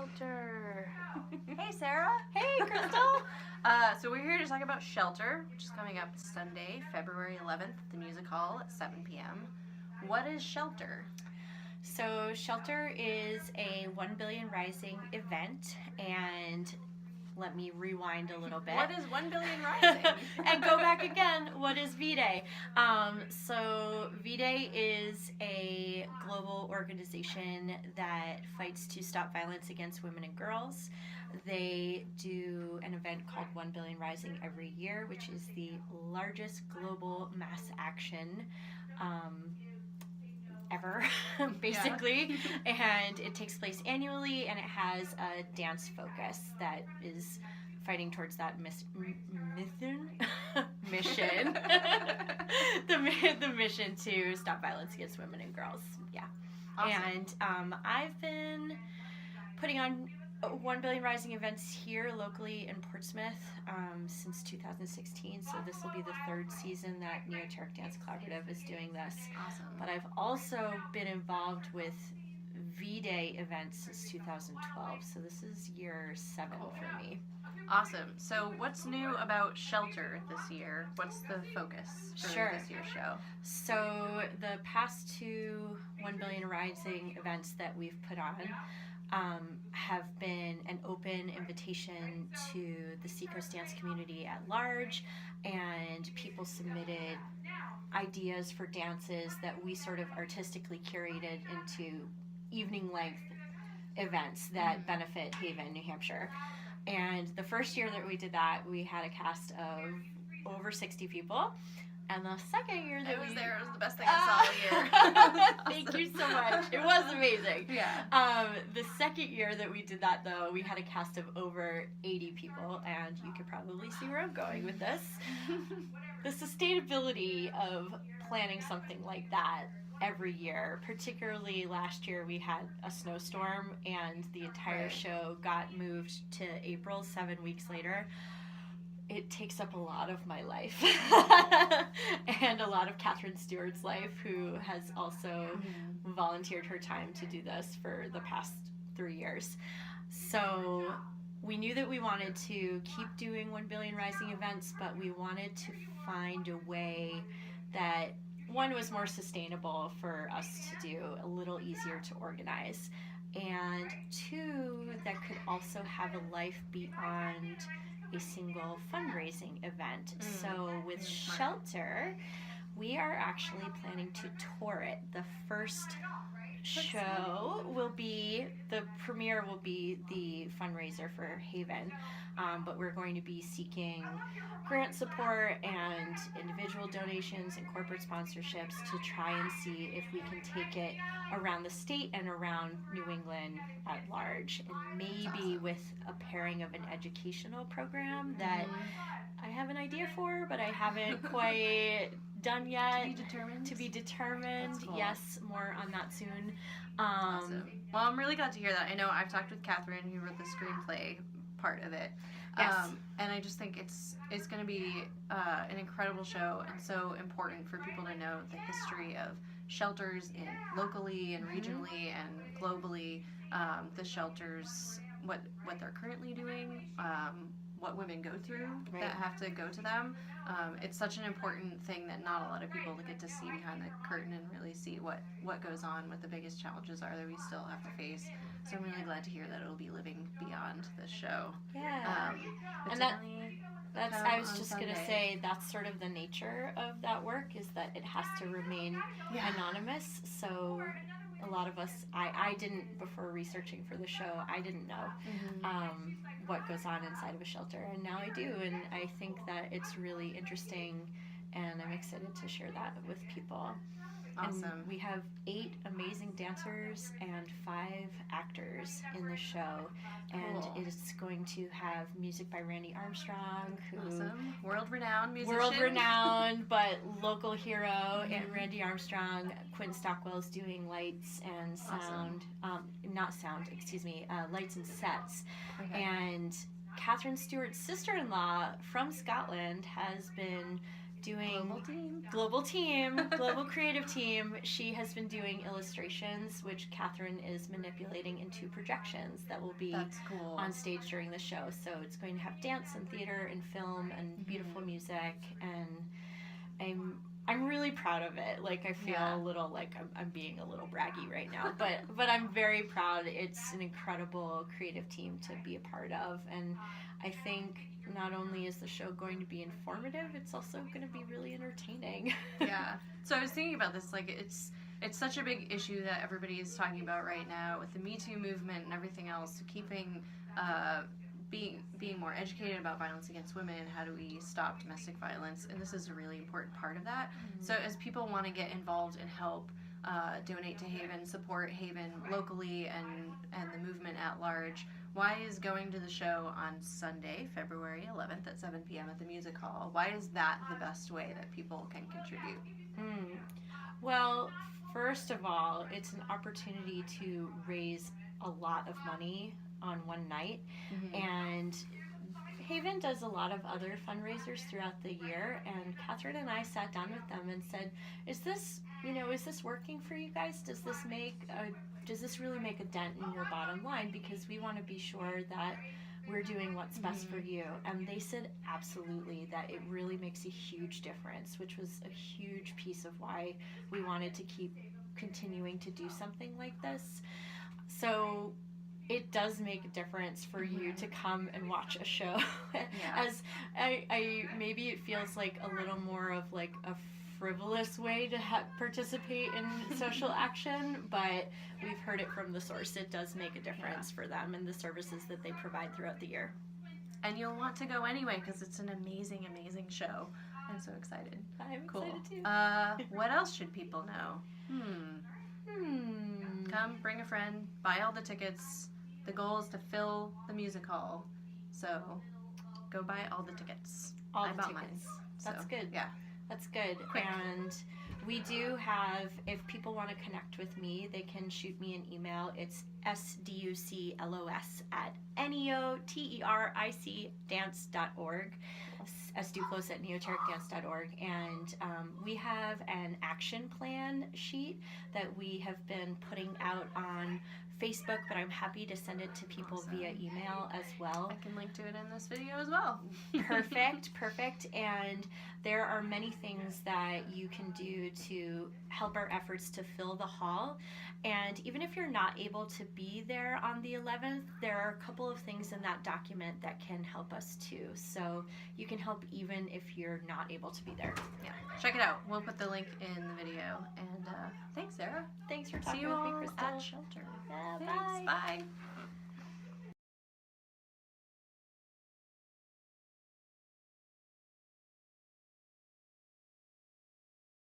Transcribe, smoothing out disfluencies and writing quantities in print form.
Shelter. Hey, Sarah. Hey, Crystal. So we're here to talk about Shelter, which is coming up Sunday, February 11th at the Music Hall at 7 p.m. What is Shelter? So Shelter is a 1 Billion Rising event, and let me rewind a little bit. What is 1 Billion Rising? And go back again. What is V-Day? So V-Day is a global organization that fights to stop violence against women and girls. They do an event called 1 Billion Rising every year, which is the largest global mass action ever, basically. And it takes place annually, and it has a dance focus that is fighting towards that mission. the mission to stop violence against women and girls. Yeah. Awesome. And I've been putting on 1 Billion Rising events here locally in Portsmouth since 2016, so this will be the third season that Neoteric Dance Collaborative is doing this. Awesome. But I've also been involved with V-Day events since 2012, so this is year 7 for me. Awesome. So what's new about Shelter this year? What's the focus for this year's show? So the past 2 1 Billion Rising events that we've put on have been an open invitation to the Seacoast dance community at large, and people submitted ideas for dances that we sort of artistically curated into evening-length events that benefit Haven, New Hampshire. And the first year that we did that, we had a cast of over 60 people. And the second year that I was there, it was the best thing I saw all year. Awesome. Thank you so much. It was amazing. Yeah. The second year that we did that, though, we had a cast of over 80 people, and you could probably see where I'm going with this. The sustainability of planning something like that every year, particularly last year we had a snowstorm, and the entire show got moved to April 7 weeks later. It takes up a lot of my life and a lot of Catherine Stewart's life, who has also volunteered her time to do this for the past 3 years. So we knew that we wanted to keep doing 1 Billion Rising events, but we wanted to find a way that, one, was more sustainable for us to do, a little easier to organize, and 2, that could also have a life beyond a single fundraising event. So with Shelter, we are actually planning to tour it. The first show will be, the premiere will be the fundraiser for Haven, but we're going to be seeking grant support and individual donations and corporate sponsorships to try and see if we can take it around the state and around New England at large, and maybe with a pairing of an educational program that I have an idea for, but I haven't quite done yet. To be determined. Cool. Yes, more on that soon. Awesome. Well, I'm really glad to hear that. I know I've talked with Catherine, who wrote the screenplay part of it. Yes. And I just think it's going to be an incredible show, and so important for people to know the history of shelters locally and regionally and globally, the shelters, what they're currently doing, what women go through that have to go to them. It's such an important thing that not a lot of people get to see behind the curtain and really see what goes on, what the biggest challenges are that we still have to face. So I'm really glad to hear that it'll be living beyond this show. Yeah. And that's I was just going to say, that's sort of the nature of that work, is that it has to remain anonymous. So a lot of us, I didn't, before researching for the show, I didn't know what goes on inside of a shelter, and now I do, and I think that it's really interesting, and I'm excited to share that with people. Awesome. And we have 8 amazing dancers and 5 actors in the show, and it's going to have music by Randy Armstrong, who world-renowned musician, world-renowned but local hero, and Randy Armstrong. Quentin Stockwell's doing lights and sound, lights and sets, and Catherine Stewart's sister-in-law from Scotland has been doing Global team. global creative team. She has been doing illustrations, which Catherine is manipulating into projections that will be That's cool. on stage during the show. So it's going to have dance and theater and film and beautiful music, and I'm really proud of it. Like, I feel a little like I'm being a little braggy right now, but I'm very proud. It's an incredible creative team to be a part of, and I think not only is the show going to be informative, it's also going to be really entertaining. Yeah. So I was thinking about this, like, it's such a big issue that everybody is talking about right now with the Me Too movement and everything else. So keeping being more educated about violence against women, how do we stop domestic violence, and this is a really important part of that. So as people want to get involved and help donate to Haven, support Haven locally and the movement at large, why is going to the show on Sunday, February 11th at 7 p.m. at the Music Hall, why is that the best way that people can contribute? Well, first of all, it's an opportunity to raise a lot of money on one night, and Haven does a lot of other fundraisers throughout the year, and Catherine and I sat down with them and said, is this working for you guys? Does this really make a dent in your bottom line? Because we want to be sure that we're doing what's best for you. And they said absolutely, that it really makes a huge difference, which was a huge piece of why we wanted to keep continuing to do something like this. So it does make a difference for you to come and watch a show. As I maybe it feels like a little more of like a frivolous way to participate in social action, but we've heard it from the source. It does make a difference for them and the services that they provide throughout the year. And you'll want to go anyway because it's an amazing, amazing show. I'm so excited. I'm excited too. What else should people know? Come, bring a friend, buy all the tickets. The goal is to fill the music hall, so go buy all the tickets. I bought tickets. mine. That's good. Yeah. That's good. Quick. And we do have, if people want to connect with me, they can shoot me an email. It's sduclos@neoteric sduclos@neotericdance.org, and we have an action plan sheet that we have been putting out on Facebook, but I'm happy to send it to people via email as well. I can link to it in this video as well. Perfect. And there are many things that you can do to help our efforts to fill the hall. And even if you're not able to be there on the 11th, there are a couple of things in that document that can help us too. So you can help even if you're not able to be there. Yeah, check it out. We'll put the link in the video. And thanks, Sarah. Thanks for talking with me, Crystal. at Shelter. Yeah, Thanks. bye. Bye.